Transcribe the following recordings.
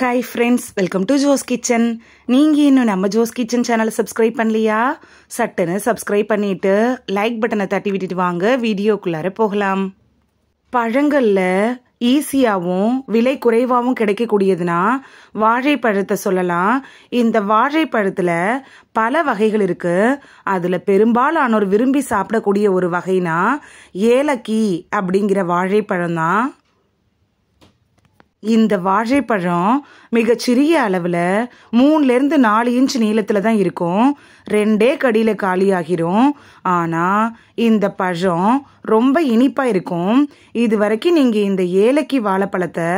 Hi friends, welcome to Jo's kitchen. நீங்கள் இன்னும் நம்ம ஜோஸ் கிச்சன் சேனலை சப்ஸ்கிரைப் பண்ணலையா? சட்டுன்னு சப்ஸ்கிரைப் பண்ணிவிட்டு லைக் பட்டனை தட்டி விட்டுட்டு வாங்க வீடியோக்குள்ளார போகலாம். பழங்களில் ஈஸியாகவும் விலை குறைவாகவும் கிடைக்கக்கூடியதுன்னா வாழைப்பழத்தை சொல்லலாம். இந்த வாழைப்பழத்தில் பல வகைகள் இருக்குது. அதில் பெரும்பாலானோர் விரும்பி சாப்பிடக்கூடிய ஒரு வகைனா ஏலக்கி அப்படிங்கிற வாழைப்பழம் தான். இந்த வாழைப்பழம் மிகச்சிறிய அளவில் 3லேருந்து 4 இன்ச் நீளத்தில் தான் இருக்கும். 2 கடியில் காலியாகிரும். ஆனால் இந்த பழம் ரொம்ப இனிப்பாக இருக்கும். இது வரைக்கும் நீங்கள் இந்த ஏலக்கி வாழைப்பழத்தை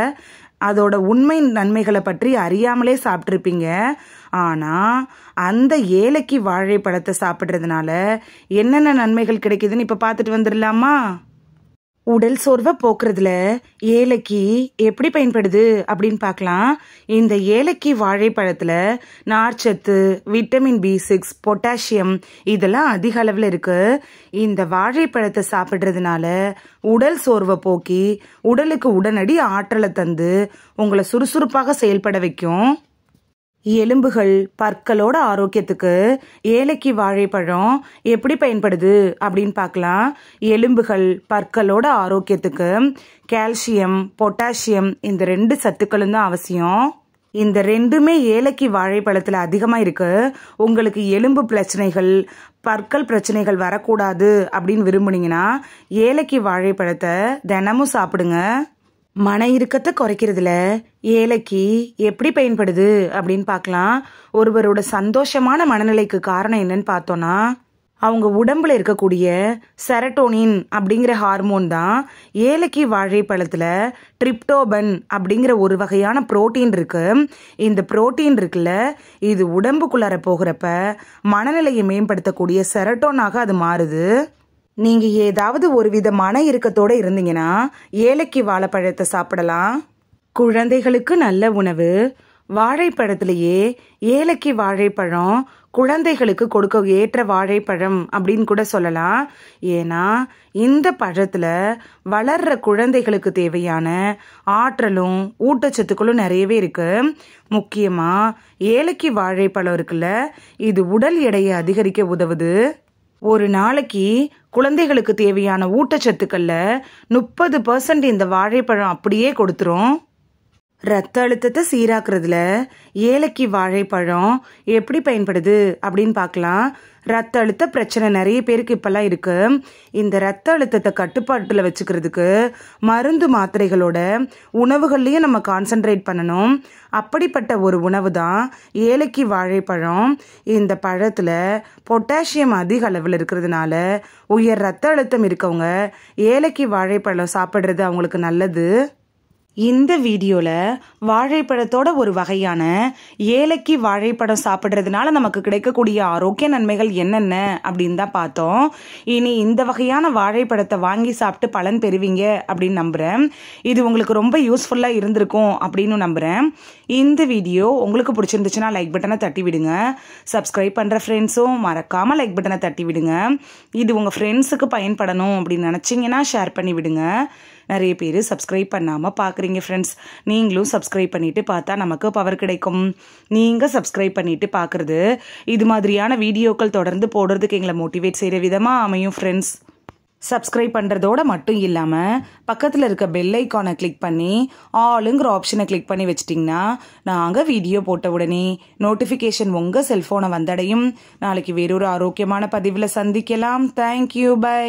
அதோட உண்மை நன்மைகளை பற்றி அறியாமலே சாப்பிட்ருப்பீங்க. ஆனால் அந்த ஏலக்கி வாழைப்பழத்தை சாப்பிட்றதுனால என்னென்ன நன்மைகள் கிடைக்குதுன்னு இப்போ பார்த்துட்டு வந்துடலாமா? உடல் சோர்வை போக்குறதுல ஏலக்கி எப்படி பயன்படுது அப்படின்னு பார்க்கலாம். இந்த ஏலக்கி வாழைப்பழத்தில் நார்ச்சத்து, விட்டமின் B6, பொட்டாசியம் இதெல்லாம் அதிக அளவில் இருக்குது. இந்த வாழைப்பழத்தை சாப்பிட்றதுனால உடல் சோர்வை போக்கி உடலுக்கு உடனடி ஆற்றலை தந்து உங்களை சுறுசுறுப்பாக செயல்பட வைக்கும். எலும்புகள், பற்களோட ஆரோக்கியத்துக்கு ஏலக்கி வாழைப்பழம் எப்படி பயன்படுது அப்படின்னு பார்க்கலாம். எலும்புகள், பற்களோட ஆரோக்கியத்துக்கு கால்சியம், பொட்டாசியம் இந்த 2 சத்துக்களும் தான் அவசியம். இந்த 2மே ஏலக்கி வாழைப்பழத்தில் அதிகமாக இருக்கு. உங்களுக்கு எலும்பு பிரச்சனைகள், பற்கள் பிரச்சனைகள் வரக்கூடாது அப்படின்னு விரும்புனீங்கன்னா ஏலக்கி வாழைப்பழத்தை தினமும் சாப்பிடுங்க. மன இறுக்கத்தை குறைக்கிறதுல ஏலக்கி எப்படி பயன்படுது அப்படின்னு பார்க்கலாம். ஒருவரோட சந்தோஷமான மனநிலைக்கு காரணம் என்னன்னு பார்த்தோன்னா அவங்க உடம்புல இருக்கக்கூடிய செரட்டோனின் அப்படிங்கிற ஹார்மோன் தான். ஏலக்கி வாழைப்பழத்தில் ட்ரிப்டோபன் அப்படிங்கிற ஒரு வகையான புரோட்டீன் இருக்கு. இந்த புரோட்டீன் இருக்குல்ல, இது உடம்புக்குள்ளார போகிறப்ப மனநிலையை மேம்படுத்தக்கூடிய செரட்டோனாக அது மாறுது. நீங்கள் ஏதாவது ஒரு வித மன இறுக்கத்தோடு இருந்தீங்கன்னா ஏலக்கி வாழைப்பழத்தை சாப்பிடலாம். குழந்தைகளுக்கு நல்ல உணவு. வாழைப்பழத்திலேயே ஏலக்கி வாழைப்பழம் குழந்தைகளுக்கு கொடுக்க ஏற்ற வாழைப்பழம் அப்படின்னு கூட சொல்லலாம். ஏன்னா இந்த பழத்தில் வளர்ற குழந்தைகளுக்கு தேவையான ஆற்றலும் ஊட்டச்சத்துக்களும் நிறையவே இருக்கு. முக்கியமாக ஏலக்கி வாழைப்பழம் இருக்குல்ல, இது உடல் எடையை அதிகரிக்க உதவுது. ஒரு நாளைக்கு குழந்தைகளுக்கு தேவையான ஊட்டச்சத்துக்களில் 30% இந்த வாழைப்பழம் அப்படியே கொடுத்துரும். ரத்த அழுத்தத்தை சீராக்குறதுல ஏலக்கி வாழைப்பழம் எப்படி பயன்படுது அப்படின்னு பார்க்கலாம். ரத்த அழுத்த பிரச்சனை நிறைய பேருக்கு இப்பெல்லாம் இருக்கு. இந்த ரத்த அழுத்தத்தை கட்டுப்பாட்டில் வச்சுக்கிறதுக்கு மருந்து மாத்திரைகளோட உணவுகள்லையும் நம்ம கான்சென்ட்ரேட் பண்ணணும். அப்படிப்பட்ட ஒரு உணவு தான் ஏலக்கி வாழைப்பழம். இந்த பழத்தில் பொட்டாசியம் அதிக அளவில் இருக்கிறதுனால உயர் ரத்த அழுத்தம் இருக்கவங்க ஏலக்கி வாழைப்பழம் சாப்பிட்றது அவங்களுக்கு நல்லது. இந்த வீடியோவில் வாழைப்பழத்தோட ஒரு வகையான ஏலக்கி வாழைப்பழம் சாப்பிட்றதுனால நமக்கு கிடைக்கக்கூடிய ஆரோக்கிய நன்மைகள் என்னென்ன அப்படின்னு தான் பார்த்தோம். இனி இந்த வகையான வாழைப்பழத்தை வாங்கி சாப்பிட்டு பலன் பெறுவீங்க அப்படின்னு நம்புகிறேன். இது உங்களுக்கு ரொம்ப யூஸ்ஃபுல்லாக இருந்திருக்கும் அப்படின்னு நம்புகிறேன். இந்த வீடியோ உங்களுக்கு பிடிச்சிருந்துச்சுன்னா லைக் பட்டனை தட்டி விடுங்க. சப்ஸ்கிரைப் பண்ணுற ஃப்ரெண்ட்ஸும் மறக்காமல் லைக் பட்டனை தட்டி விடுங்க. இது உங்கள் ஃப்ரெண்ட்ஸுக்கு பயன்படணும் அப்படின்னு நினச்சிங்கன்னா ஷேர் பண்ணி விடுங்க. நிறைய பேர் சப்ஸ்கிரைப் பண்ணாமல் பார்க்குறீங்க ஃப்ரெண்ட்ஸ். நீங்களும் சப்ஸ்கிரைப் பண்ணிவிட்டு பார்த்தா நமக்கு பவர் கிடைக்கும். நீங்கள் சப்ஸ்கிரைப் பண்ணிவிட்டு பார்க்குறது இது மாதிரியான வீடியோக்கள் தொடர்ந்து போடுறதுக்கு எங்களை மோட்டிவேட் செய்கிற விதமாக அமையும் ஃப்ரெண்ட்ஸ். சப்ஸ்கிரைப் பண்ணுறதோட மட்டும் இல்லாமல் பக்கத்தில் இருக்க பெல் ஐக்கானை கிளிக் பண்ணி ஆளுங்கிற ஆப்ஷனை கிளிக் பண்ணி வச்சிட்டிங்கன்னா நாங்கள் வீடியோ போட்ட உடனே நோட்டிஃபிகேஷன் உங்கள் செல்ஃபோனை வந்தடையும். நாளைக்கு வேறொரு ஆரோக்கியமான பதிவில் சந்திக்கலாம். Thank you, by.